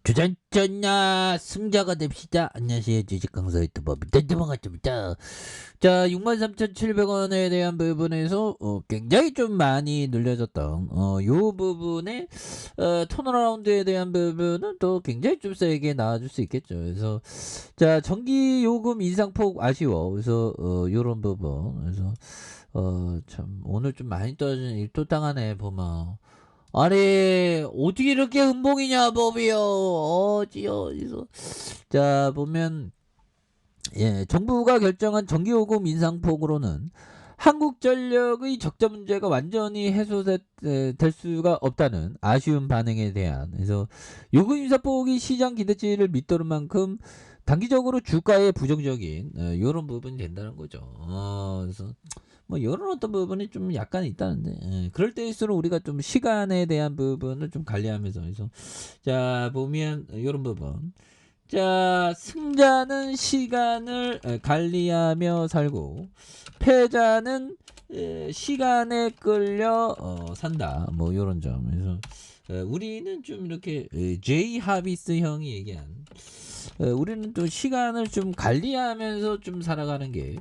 주전전야 승자가 됩시다. 안녕하세요. 주식 강사 유튜버 반갑습니다. 자, 63,700원에 대한 부분에서 굉장히 좀 많이 눌려졌던 요 부분에 턴어라운드에 대한 부분은 또 굉장히 좀 세게 나와줄 수 있겠죠. 그래서 자, 전기 요금 인상폭 아쉬워. 그래서 요런 부분. 그래서 참 오늘 좀 많이 떨어지는 일토당하네 보면. 아니 어떻게 이렇게 음봉이냐 법이요. 어디서 자 보면 정부가 결정한 전기요금 인상폭으로는 한국전력의 적자 문제가 완전히 해소될 수가 없다는 아쉬운 반응에 대한, 그래서 요금 인상폭이 시장 기대치를 밑도는 만큼 단기적으로 주가에 부정적인 이런 부분이 된다는 거죠. 그래서 뭐 이런 어떤 부분이 좀 약간 있다는데, 그럴 때일수록 우리가 좀 시간에 대한 부분을 좀 관리하면서, 그래서 자 보면 이런 부분, 자 승자는 시간을 관리하며 살고 패자는 시간에 끌려 산다, 뭐 이런 점. 그래서 우리는 좀 이렇게 제이 하비스 형이 얘기한 우리는 또 시간을 좀 관리하면서 좀 살아가는 게,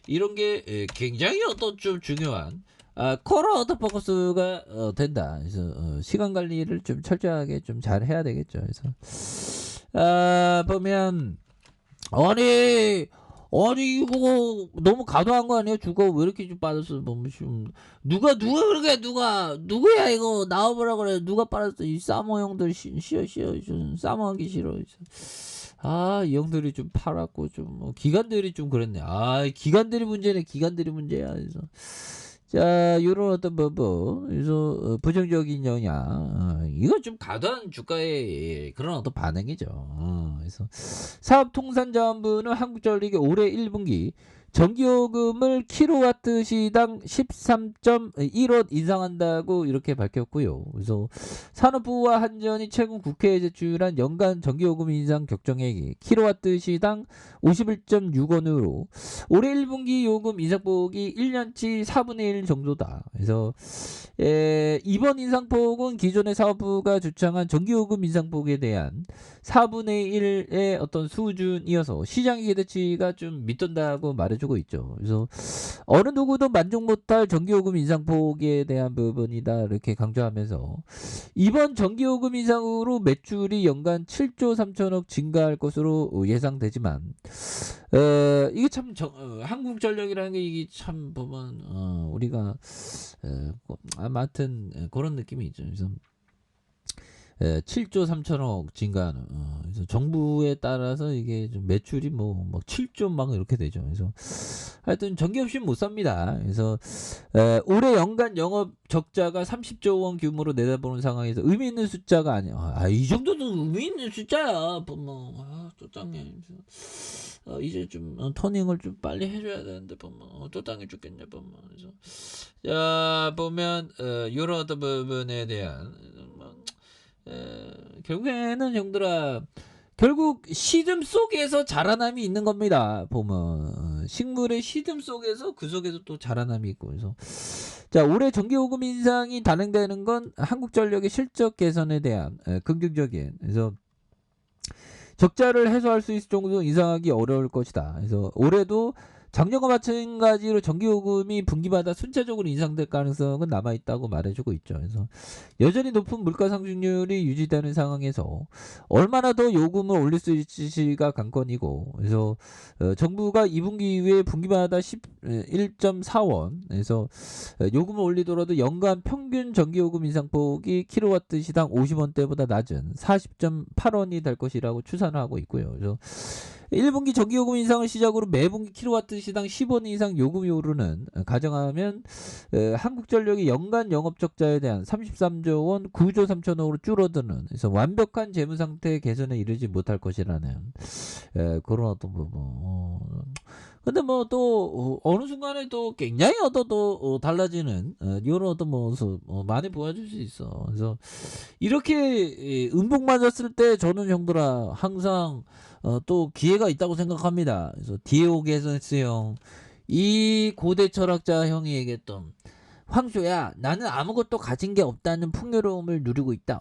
이런 게 굉장히 어떤 좀 중요한 코어 어떤 포커스가 된다. 그래서 시간 관리를 좀 철저하게 좀 잘 해야 되겠죠. 그래서 보면 아니 이거 너무 과도한 거 아니에요? 주가 왜 이렇게 좀 빠졌어? 보면 좀 누가 그러게, 누구야 이거 나와보라 그래. 누가 빠졌어? 이 사모 형들 싫어 사모하기 싫어. 이 형들이 좀 팔았고 좀 기관들이 좀 그랬네. 기관들이 문제네. 기관들이 문제야. 그래서 자 요런 어떤 부분, 그래서 부정적인 영향, 이거 좀 과도한 주가의 그런 어떤 반응이죠. 그래서 사업통상자원부는 한국전력이 올해 1분기 전기요금을 킬로와트 시당 13.1원 인상한다고 이렇게 밝혔고요. 그래서 산업부와 한전이 최근 국회에 제출한 연간 전기요금 인상 결정액이 킬로와트 시당 51.6원으로 올해 1분기 요금 인상폭이 1년치 4분의 1 정도다. 그래서 이번 인상폭은 기존의 사업부가 주창한 전기요금 인상폭에 대한 4분의 1의 어떤 수준이어서 시장의 기대치가 좀 밑돈다고 말해주고 있죠. 그래서 어느 누구도 만족 못할 전기요금 인상폭에 대한 부분이다, 이렇게 강조하면서 이번 전기요금 인상으로 매출이 연간 7조 3천억 증가할 것으로 예상되지만 이게 참 한국전력이라는 게 이게 참 보면 우리가 아무튼 그런 느낌이 있죠. 그래서 7조 3천억 증가하는, 그래서 정부에 따라서 이게 좀 매출이 막 7조 막 이렇게 되죠. 그래서 하여튼 전기 없이 못 삽니다. 그래서 올해 연간 영업 적자가 30조 원 규모로 내다보는 상황에서 의미 있는 숫자가 아니야. 이 정도도 의미 있는 숫자야. 쪼짱해. 이제 좀 터닝을 좀 빨리 해줘야 되는데 쪼짱해 죽겠냐. 그래서 자 보면 이런 어떤 부분에 대한 결국에는 형들아, 결국 시듬 속에서 자라남이 있는 겁니다. 보면 식물의 시듬 속에서 그 속에서 또 자라남이 있고. 그래서 자 올해 전기요금 인상이 단행되는 건 한국전력의 실적 개선에 대한 긍정적인, 그래서 적자를 해소할 수 있을 정도로 인상하기 어려울 것이다. 그래서 올해도 작년과 마찬가지로 전기요금이 분기마다 순차적으로 인상될 가능성은 남아있다고 말해주고 있죠. 그래서 여전히 높은 물가 상승률이 유지되는 상황에서 얼마나 더 요금을 올릴 수 있을지가 관건이고, 그래서 정부가 2분기 이후에 분기마다 11.4원, 그래서 요금을 올리더라도 연간 평균 전기요금 인상폭이 킬로와트 시당 50원대보다 낮은 40.8원이 될 것이라고 추산하고 있고요. 그래서 1분기 전기요금 인상을 시작으로 매분기 킬로와트 시당 10원 이상 요금이 오르는 가정하면 한국전력이 연간 영업적자에 대한 33조 원 9조 3천억으로 줄어드는, 그래서 완벽한 재무상태 개선에 이르지 못할 것이라는 그런 어떤 부분. 근데 또 어느 순간에 또 굉장히 또 달라지는 이런 어떤 모습 많이 보여줄 수 있어. 그래서 이렇게 음복 맞았을 때 저는 형들아 항상 또 기회가 있다고 생각합니다. 그래서 디오게네스 형, 이 고대 철학자 형이 얘기했던, 황소야 나는 아무것도 가진 게 없다는 풍요로움을 누리고 있다.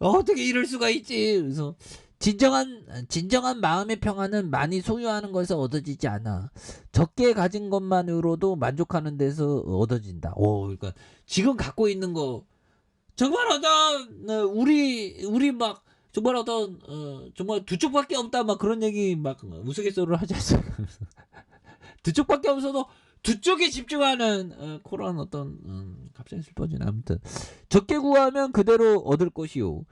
어떻게 이럴 수가 있지? 그래서 진정한 마음의 평안은 많이 소유하는 것에서 얻어지지 않아. 적게 가진 것만으로도 만족하는 데서 얻어진다. 그러니까 지금 갖고 있는 거 정말 어떤 우리 막 정말 어떤 정말 두 쪽밖에 없다 막 그런 얘기 막 우스갯소리를 하지 않습니까? 두 쪽밖에 없어도 두 쪽에 집중하는 그런 어떤 갑자기 슬퍼지네. 아무튼 적게 구하면 그대로 얻을 것이요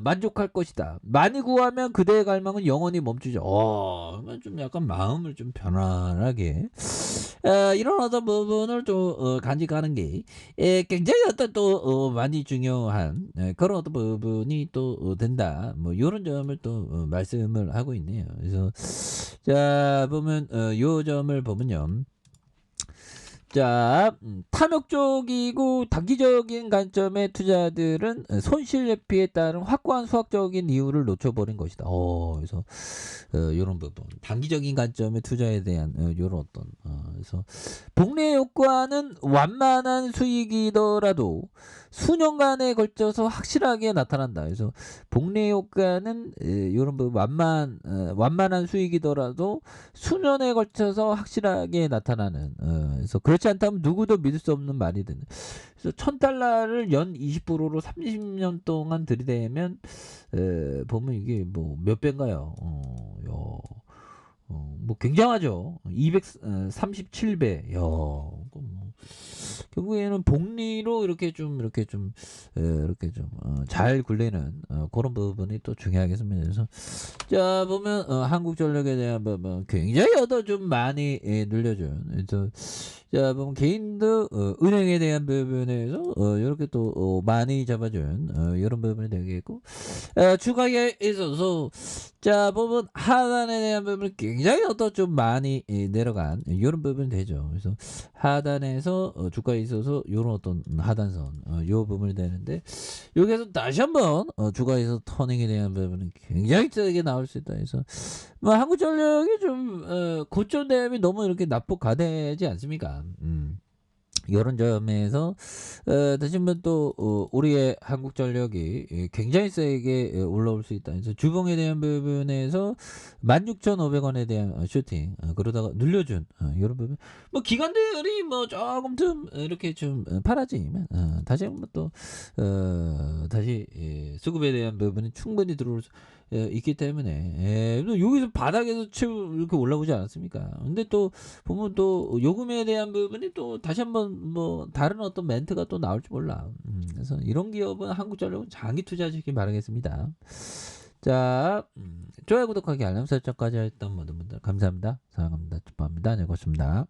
만족할 것이다. 많이 구하면 그대의 갈망은 영원히 멈추죠. 좀 약간 마음을 좀 편안하게 이런 어떤 부분을 좀 간직하는 게 굉장히 어떤 또 많이 중요한 그런 어떤 부분이 또 된다. 뭐 요런 점을 또 말씀을 하고 있네요. 그래서 자 보면 요 점을 보면요. 자, 탐욕적이고 단기적인 관점의 투자들은 손실 회피에 따른 확고한 수학적인 이유를 놓쳐버린 것이다. 그래서 요런 부분 단기적인 관점의 투자에 대한 요런 어떤 그래서 복리 효과는 완만한 수익이더라도 수년간에 걸쳐서 확실하게 나타난다. 그래서 복리 효과는 요런 부분 완만한 수익이더라도 수년에 걸쳐서 확실하게 나타나는 그래서 그렇지 않다면 누구도 믿을 수 없는 말이 되는. 그래서 $1,000를 연 20%로 30년 동안 들이대면 보면 이게 뭐 몇 배인가요? 뭐 굉장하죠. 237배. 결국에는 복리로 이렇게 좀 잘 굴리는 그런 부분이 또 중요하겠습니다. 그래서 자 보면 한국전력에 대한 부분 굉장히 좀 많이 늘려준. 그래서 자 보면 개인도 은행에 대한 부분에서 이렇게 또 많이 잡아준 이런 부분이 되겠고 추가에 있어서 자 보면 하단에 대한 부분은 굉장히 좀 많이 내려간 이런 부분이 되죠. 그래서 하단에서 주가에 있어서 이런 어떤 하단선 요 부분이 되는데 여기에서 다시 한번 주가에서 터닝에 대한 부분은 굉장히 세게 나올 수 있다. 그래서 뭐 한국전력이 좀 고점 대비 너무 이렇게 낙폭과대지 않습니까? 요런 점에서 다시 한번 또 우리의 한국전력이 굉장히 세게 올라올 수 있다. 그래서 주봉에 대한 부분에서 16,500원에 대한 슈팅 그러다가 늘려준 요런 부분 뭐 기관들이 뭐 조금 좀 이렇게 좀 팔아지면 다시 한번 또 다시 수급에 대한 부분이 충분히 들어올 수 있기 때문에 여기서 바닥에서 이렇게 올라오지 않았습니까? 근데 또 보면 또 요금에 대한 부분이 또 다시 한번 뭐 다른 어떤 멘트가 또 나올지 몰라. 그래서 이런 기업은 한국전력은 장기 투자하시기 바라겠습니다. 자, 좋아요, 구독하기, 알람 설정까지 했던 모든 분들 감사합니다. 사랑합니다. 축복합니다. 네, 고맙습니다.